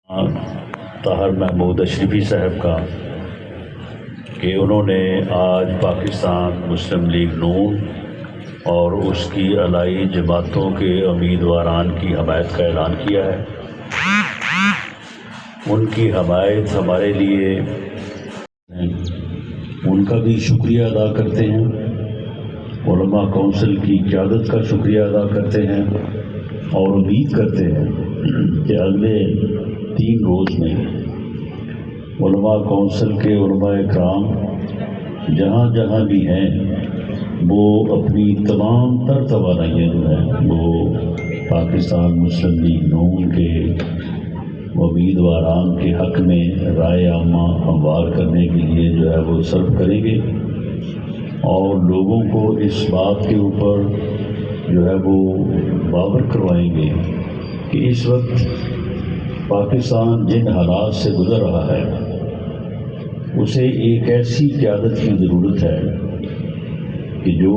طاہر محمود اشرفی صاحب کا کہ انہوں نے آج پاکستان مسلم لیگ نون اور اس کی علائی جماعتوں کے امیدواران کی حمایت کا اعلان کیا ہے۔ ان کی حمایت ہمارے لیے ان کا بھی شکریہ ادا کرتے ہیں، علماء کونسل کی قیادت کا شکریہ ادا کرتے ہیں اور امید کرتے ہیں کہ اگلے 3 روز میں علماء کونسل کے علماء کرام جہاں جہاں بھی ہیں وہ اپنی تمام تر توانائیاں جو ہیں وہ پاکستان مسلم لیگ نون کے امیدواران کے حق میں رائے عامہ ہموار کرنے کے لیے جو ہے وہ صرف کریں گے اور لوگوں کو اس بات کے اوپر جو ہے وہ باور کروائیں گے کہ اس وقت پاکستان جن حالات سے گزر رہا ہے اسے ایک ایسی قیادت کی ضرورت ہے کہ جو